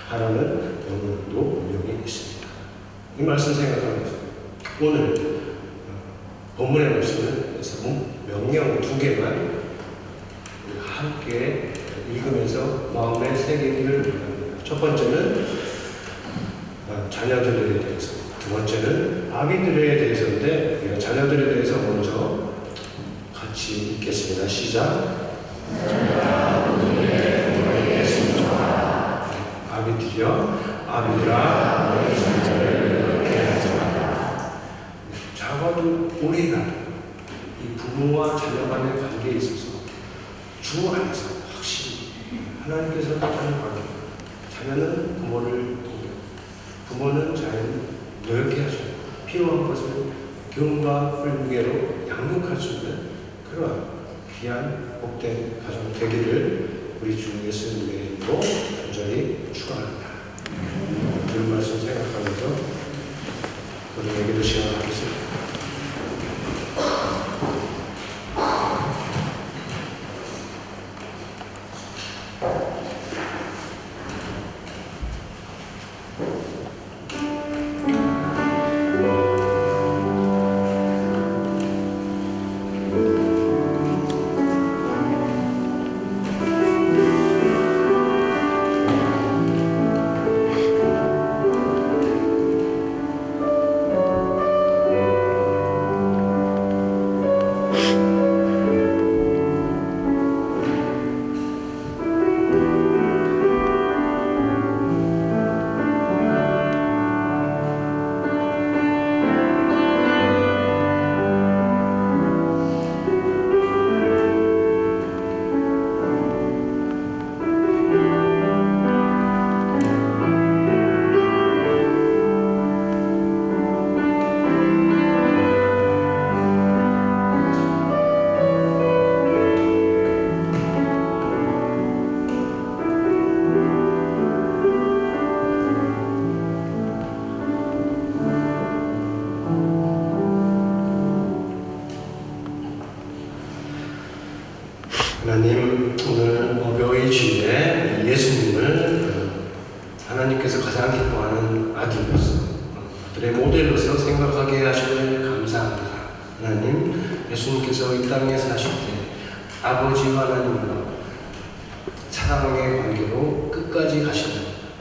하라는 명령도 분명히 있습니다. 이 말씀 생각하면서 오늘 본문의 말씀은 명령 2개만 함께 읽으면서 마음에 새기기를 바랍니다. 첫 번째는 자녀들에 대해서, 두 번째는 아비들에 대해서인데 우리가 자녀들에 대해서 먼저 같이 읽겠습니다. 시작. 아비들이여, 아비들아, 너희 자녀를 이렇게 하지 마라. 적어도 우리가 이 부모와 자녀 간의 관계에 있어서 주 안에서 확실히 하나님께서 뜻하는 관계, 자녀는 부모를 돕고 부모는 자녀를 노력해 하시고 필요한 것을 교훈과 뿔무게로 양육할 수 있는 그러한 귀한 복된 가정 되기를 우리 주 예수님의 이름으로 간절히 축원합니다. 이런 말씀 생각하면서 우리에게도 시작하겠습니다. 하나님, 오늘 어버이 주일에 예수님을 하나님께서 가장 기뻐하는 아들로서, 아들의 모델로서 생각하게 하시길 감사합니다. 하나님, 예수님께서 이 땅에 사실 때 아버지와 하나님과 사랑의 관계로 끝까지 가시는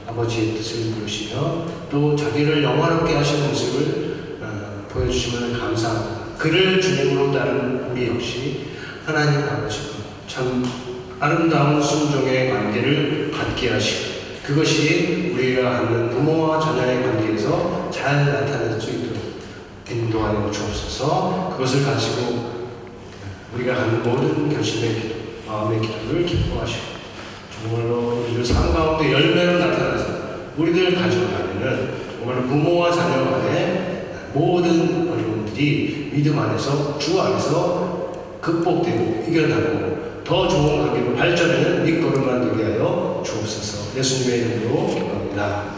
아버지의 뜻을 이루시며 또 자기를 영화롭게 하시는 모습을 보여주시면 감사합니다. 그를 주님으로 따르는 우리 역시 하나님 아버지와 참 아름다운 순종의 관계를 갖게 하시고 그것이 우리가 갖는 부모와 자녀의 관계에서 잘 나타낼 수 있도록 인도하여 주옵소서. 그것을 가지고 우리가 하는 모든 결심의 기도, 마음의 기도를 기뻐하시고 정말로 우리들 삶 가운데 열매로 나타나서 우리들 가져가면은 정말로 부모와 자녀 간의 모든 어려움들이 믿음 안에서 주 안에서 극복되고 이겨나고 더 좋은 관계로 발전하는 믿고를 만들게 하여 주옵소서. 예수님의 이름으로 기도합니다.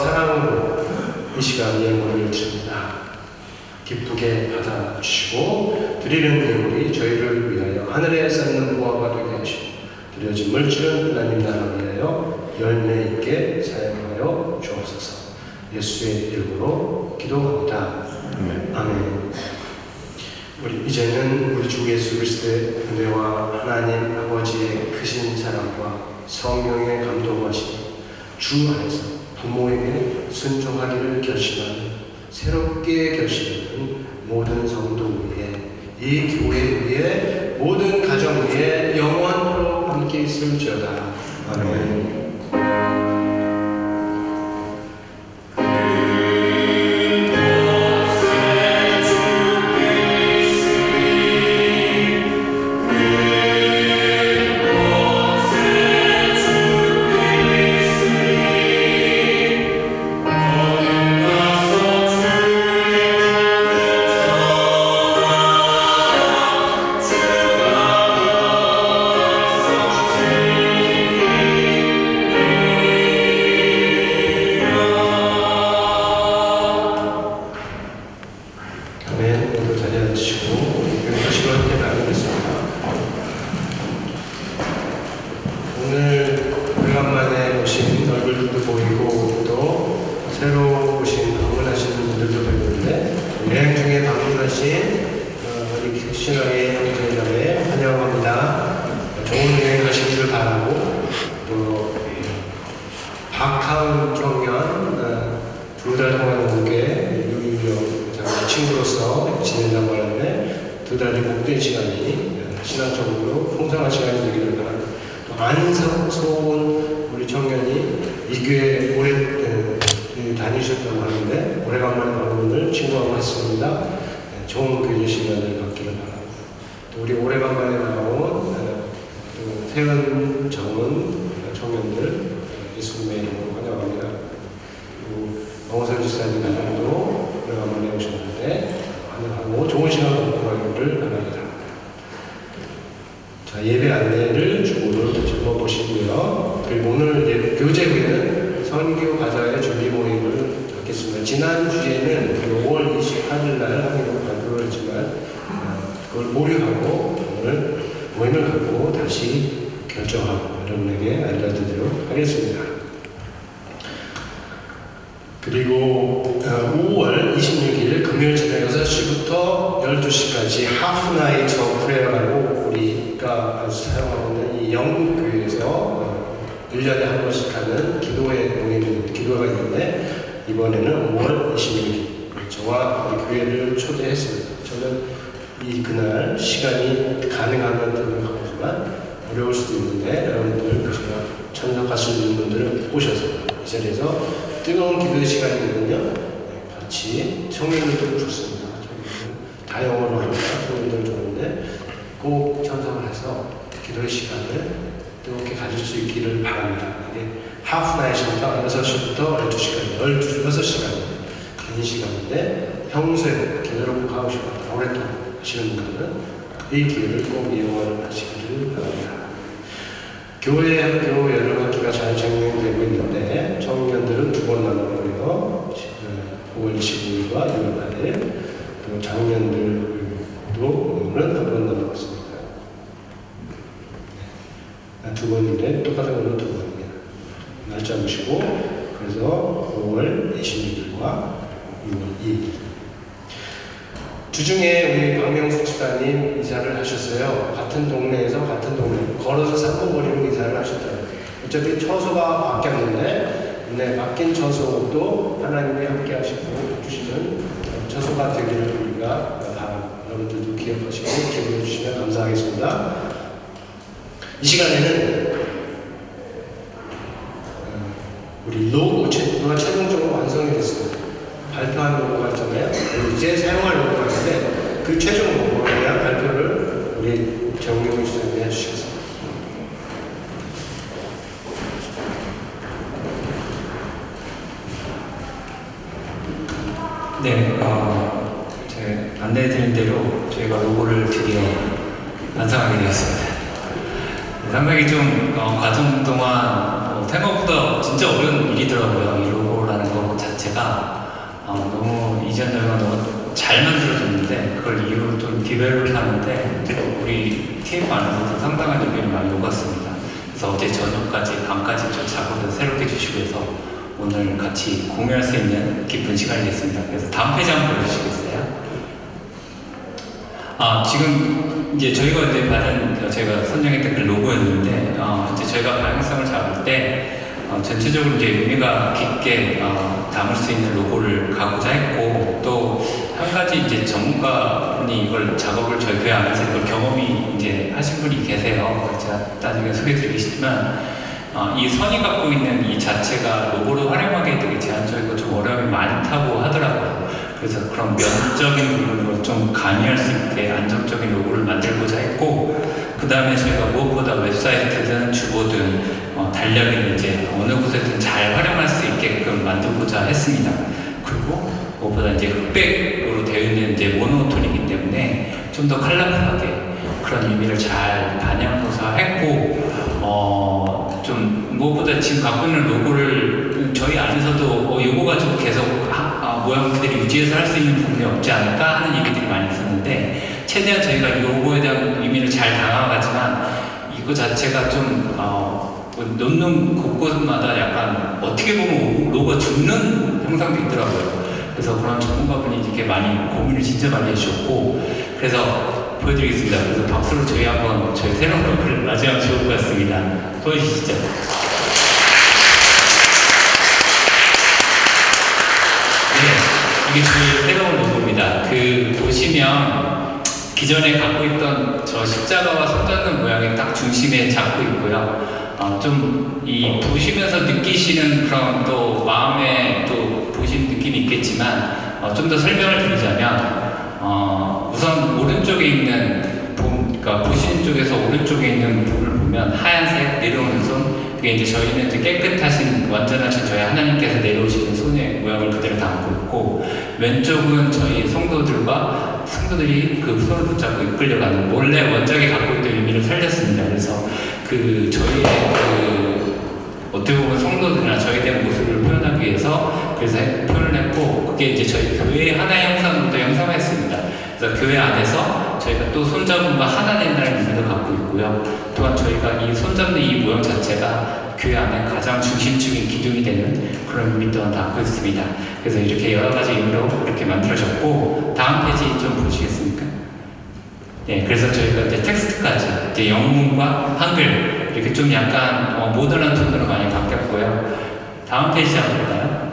사랑으로 이 시간 예물을 드립니다. 기쁘게 받아주시고 드리는 예물이 저희를 위하여 하늘에 쌓는 보화가 되게 하시고 드려진 물질은 하나님 나라 위하여 열매 있게 사용하여 주옵소서. 예수의 이름으로 기도합니다. 아멘. 우리 이제는 우리 주 예수 그리스도의 은혜와 하나님 아버지의 크신 사랑과 성령의 감동하심 주 안에서 부모에게 순종하기를 결심하는 새롭게 결심하는 모든 성도 위에 이 교회 위에 모든 가정 위에 영원토록 함께 있을지어다. 아멘. 그리고 5월 26일 금요일 저녁 6시부터 12시까지 하프 나이트 프레어라고 우리가 사용하고 있는 이 영국 교회에서 1년에 한 번씩 하는 기도가 있는데 이번에는 5월 26일 저와 우리 교회를 초대했습니다. 저는 그날 시간이 가능하면 들어가지만 어려울 수도 있는데 여러분들 참석할 수 있는 분들은 오셔서 이 자리에서 뜨거운 기도 시간이거든요. 같이 청년들도 좋습니다. 다 영어로 하니까 청년들 좋은데 꼭 참석을 해서 기도의 시간을 뜨겁게 가질 수 있기를 바랍니다. 이게 하프 나잇부터 6시부터 12시까지 6시간 긴 시간인데 평소에 기도를 꼭 하고 싶었다 오랫동안 하시는 분들은 이 기회를 꼭 이용하시기를 바랍니다. 교회 학교 여러 학기가 잘 진행되고 있는데 청년들은 2번 나누고요. 5월 25일과 6월 8일 그리고 장년들도 오늘은 한 번 나누고 있습니다. 2번인데 똑같은 걸로 2번입니다. 날짜 보시고 그래서 5월 26일과 6월 2일 주중에 우리 박명숙 집사님 이사를 하셨어요. 같은 동네에서 같은 동네 걸어서 3분 거리로 이사를 하셨더라고요. 어차피 처소가 바뀌었는데 바뀐 처소도 하나님이 함께 하시고 주시는 처소가 되기를 우리가 바랍니다. 여러분들도 기억하시고 기도해 주시면 감사하겠습니다. 이 시간에는 우리 로고가 최종적으로 완성이 됐습니다. 발표한 로고가 있잖아요. 이제 사용할 로고가 있는데 그 최종 로고에 대한 발표를 우리 정경훈 시장님이 해주시겠습니다. 네, 제가 안내해드린 대로 저희가 로고를 드디어 완성하게 되었습니다. 상당히 좀 과정 동안 생각보다 진짜 어려운 일이더라고요. 이 로고라는 거 자체가 너무 이전 영화 너무 잘 만들어졌는데 그걸 이후로 좀 디벨롭 하는데 우리 TF 안에서도 상당한 의미를 많이 녹았습니다. 그래서 어제 저녁까지 밤까지 좀 작업을 새롭게 주시고 해서 오늘 같이 공유할 수 있는 기쁜 시간이 됐습니다. 그래서 다음 페이지 한번 보여주시겠어요? 지금 이제 저희가 이제 받은 제가 선정했던 그 로고였는데 이제 저희가 방향성을 잡을 때 전체적으로 이제 의미가 깊게 담을 수 있는 로고를 가고자 했고 또 한 가지 이제 전문가분이 이걸 작업을 저희 교회 안에서 이걸 경험이 이제 하신 분이 계세요. 제가 나중에 소개드리겠지만 이 선이 갖고 있는 이 자체가 로고로 활용하기 되게 제한적이고 좀 어려움이 많다고 하더라고요. 그래서 그런 면적인 부분으로 좀 가미할 수 있게 안정적인 로고를 만들고자 했고 그 다음에 저희가 무엇보다 웹사이트든 주보든 달력이든 이제 어느 곳에든 잘 활용할 수 있게끔 만들고자 했습니다. 그리고 무엇보다 이제 흑백으로 되어 있는 이제 모노톤이기 때문에 좀 더 컬러풀하게 그런 의미를 잘 반영해서 했고 좀 무엇보다 지금 갖고 있는 로고를 저희 안에서도 이거 가지고 계속 모양 그대로 유지해서 할 수 있는 부분이 없지 않을까 하는 얘기들이 많이 있었는데 최대한 저희가 이 로고에 대한 의미를 잘 담아가지만 이거 자체가 좀 놓는 곳곳마다 약간 어떻게 보면 로고가 죽는 형상도 있더라고요. 그래서 그런 전문가분이 이렇게 많이 고민을 진짜 많이 해주셨고 그래서 보여드리겠습니다. 그래서 박수로 저희 한번 저희 새로운 로고를 맞이하면 좋을 것 같습니다. 보여주시죠. 이게 저희 새로운 로고입니다. 보시면 기존에 갖고 있던 저 십자가와 손 잡는 모양이 딱 중심에 잡고 있고요. 좀 이 보시면서 느끼시는 그런 또 마음에 또 보신 느낌이 있겠지만 좀 더 설명을 드리자면 우선 오른쪽에 있는 그러니까 보시는 쪽에서 오른쪽에 있는 부분을 보면 하얀색 내려오는 손 그게 이제 저희는 이제 깨끗하신 완전하신 저희 하나님께서 내려오시는 손의 모양을 그대로 담고 있고 왼쪽은 저희 성도들이 그 손을 붙잡고 이끌려가는 원래 원작이 갖고 있던 의미를 살렸습니다. 그래서 저희의 어떻게 보면 성도들이나 저희에 대한 모습을 표현하기 위해서 그래서 표현을 했고 그게 이제 저희 교회의 하나의 형상으로도 형성했습니다. 그래서 교회 안에서 저희가 또 손잡음과 하나 된다는 의미도 갖고 있고요. 또한 저희가 이 손잡는 이 모양 자체가 교회 안에 가장 중심적인 기둥이 되는 그런 의미 또한 갖고 있습니다. 그래서 이렇게 여러 가지 의미로 이렇게 만들어졌고 다음 페이지 좀 보시겠습니까? 네, 그래서 저희가 이제 텍스트까지 이제 영문과 한글 이렇게 좀 약간 모던한 톤으로 많이 바뀌었고요. 다음 페이지 한번 볼까요?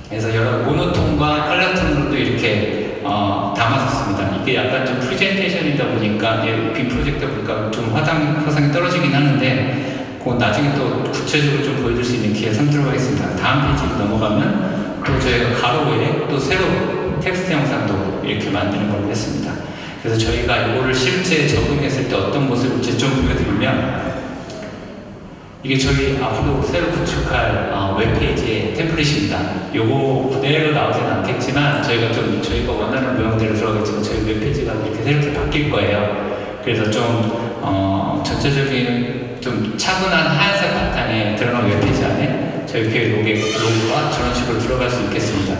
그래서 여러 모노톤과 컬러톤으로도 이렇게 담았었습니다. 이게 약간 좀 프레젠테이션이다 보니까 빔 프로젝트 보니까 좀 화상이 떨어지긴 하는데 그건 나중에 또 구체적으로 좀 보여줄 수 있는 기회 삼도록 하겠습니다. 다음 페이지로 넘어가면 또 저희가 가로 외에 또 새로 텍스트 영상도 이렇게 만드는 걸로 했습니다. 그래서 저희가 이거를 실제 적용했을 때 어떤 모습일지 좀 보여드리면 이게 저희 앞으로 새로 구축할 웹페이지의 템플릿입니다. 요거 그대로 나오지는 않겠지만 저희가 원하는 모양대로 들어가겠지만 저희 웹페이지가 이렇게 새롭게 바뀔 거예요. 그래서 좀 전체적인 좀 차분한 하얀색 바탕에 들어간 웹페이지 안에 저희 교회 로고가 저런 식으로 들어갈 수 있겠습니다.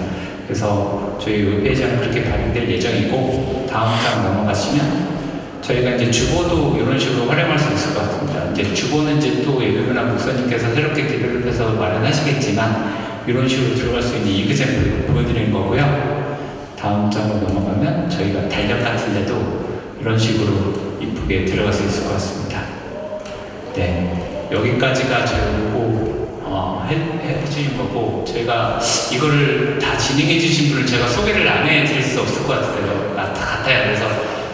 그래서 저희 웹페이지는 그렇게 발행될 예정이고 다음 장 넘어가시면 저희가 이제 주보도 이런 식으로 활용할 수 있을 것 같습니다. 이제 주보는 이제 또 예배나 목사님께서 새롭게 디벨롭해서 마련하시겠지만 이런 식으로 들어갈 수 있는 이그젠플을 보여드리는 거고요. 다음 장으로 넘어가면 저희가 달력 같은 데도 이런 식으로 이쁘게 들어갈 수 있을 것 같습니다. 네, 여기까지가 저희 로고 해주신 거고 저희가 이거를 다 진행해 주신 분을 제가 소개를 안 해드릴 수 없을 것 같아요. 그래서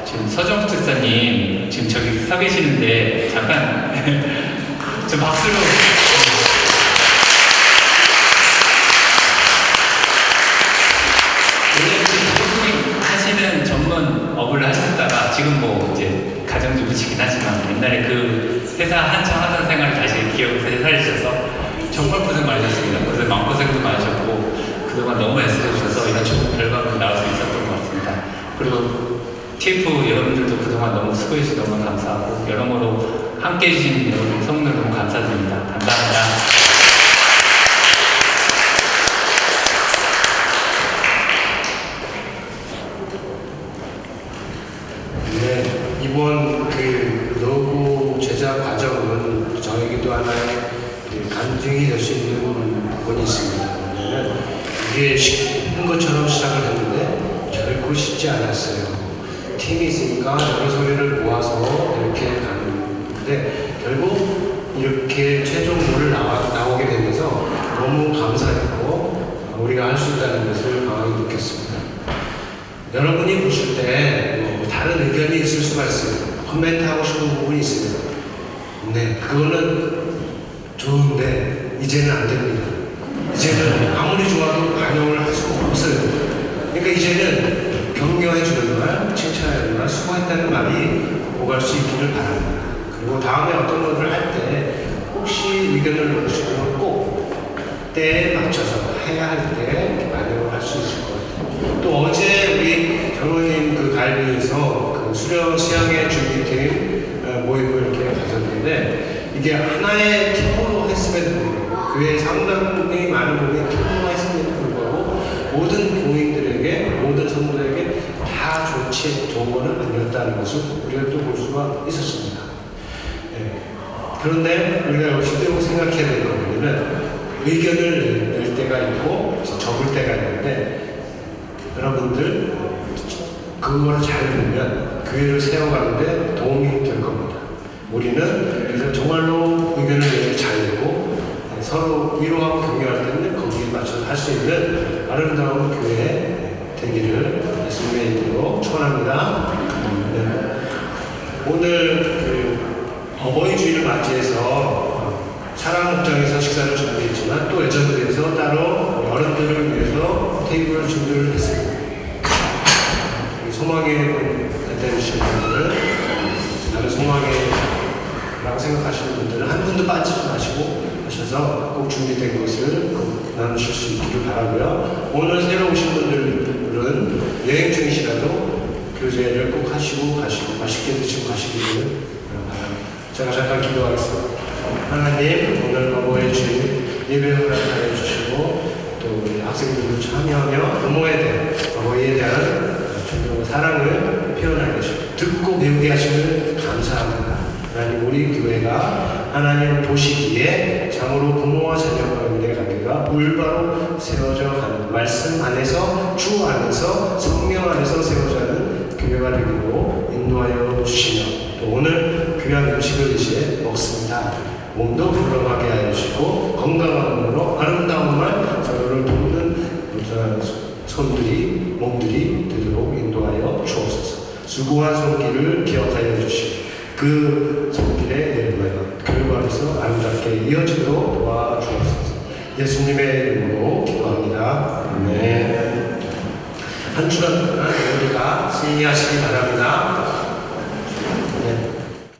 지금 서정욱 집사님 지금 저기 서 계시는데 잠깐 좀 박수로 원래 지금 하시는 전문 업을 하셨다가 지금 뭐 이제 가정주부시긴 하지만 옛날에 그 회사 한참 하던 생활을 다시 기억해서 살리셔서 정말 고생 많으셨습니다. 그래서 마음고생도 많으셨고 그동안 너무 애쓰셔서 이런 좋은 결과가 나올 수 있었던 것 같습니다. 그리고 TF 여러분들도 그동안 너무 수고해주셔서 너무 감사하고 여러모로 함께 해주신 여러분 성도들 너무 감사드립니다. 감사합니다. 되게 쉬운 것처럼 시작을 했는데 결코 쉽지 않았어요. 팀이 있으니까 여러 소리를 모아서 이렇게 가는데 결국 이렇게 최종물을 나오게 되면서 너무 감사했고 우리가 할 수 있다는 것을 강하게 느꼈습니다. 여러분이 보실 때뭐 다른 의견이 있을 수가 있어요. 코멘트하고 싶은 부분이 있으면 네, 그거는 좋은데 이제는 안 됩니다. 이제는 아무리 좋아도 반영을 할 수가 없어요. 그러니까 이제는 격려해 주는 말, 칭찬해 주는 말, 수고했다는 말이 오갈 수 있기를 바랍니다. 그리고 다음에 어떤 것을 할 때 혹시 의견을 넣으시면 꼭 때에 맞춰서 해야 할 때 반영을 할 수 있을 것 같아요. 또 어제 우리 장로님 그 갈비에서 그 수련 시향의 준비팀 모임을 이렇게 가졌는데 이게 하나의 팀으로 했음에도 불구하고 교회 상당히 많은 분이 팀으로 했음에도 불구하고 모든 교인들에게 모든 성도들에게 다 좋은 거는 아니었다는 것을 우리가 또 볼 수가 있었습니다. 네. 그런데 우리가 역시도 생각해야 되는 부분은 의견을 낼 때가 있고 적을 때가 있는데 여러분들 그거를 잘 보면 교회를 세워가는데 도움이 될 겁니다. 우리는 그래서 정말로 의견을 내기 잘 내고 서로 위로하고 격려할 때는 거기에 맞춰서 할 수 있는 아름다운 교회 되기를 예수님의 이름으로 축원합니다. 네. 오늘 그 어버이 주일을 맞이해서 사랑 목장에서 식사를 준비했지만 또 예전부에서 따로 어른들을 위해서 테이블을 준비를 했습니다. 소망의 대되신 분들은 나는 소망이라고 생각하시는 분들은 한 분도 빠지지 마시고 하셔서 꼭 준비된 것을 나누실 수 있기를 바라고요. 오늘 새로 오신 분들은 여행 중이시라도 교제를 꼭 하시고 가시고 맛있게 드시고 가시기를 바랍니다. 제가 잠깐 기도하겠습니다. 하나님, 오늘 어버이 주일 예배 허락하여 주시고 또 우리 학생들도 참여하며 부모에 대한 어버이에 대한 존경과 사랑을 표현하게 하시고 듣고 배우게 하시면 감사합니다. 하나님, 우리 교회가 하나님 보시기에 참으로 부모와 자녀 가운데 관계가 올바로 세워져 가는 말씀 안에서 주 안에서 성령 안에서 세워져 가는 교회가 되기로 인도하여 주시며 또 오늘 귀한 음식을 이제 먹습니다. 몸도 건강하게 하여 주시고 건강한 몸으로 아름다운 말 서로를 돕는 손들이 몸들이 되도록 인도하여 주옵소서. 수고한 손길을 기억하여 주시고 그 손길의 결과로서 아름답게 이어지도록 도와주옵소서. 예수님의 이름으로 기도합니다. 아멘. 한 주간 우리가 승리하시기 바랍니다.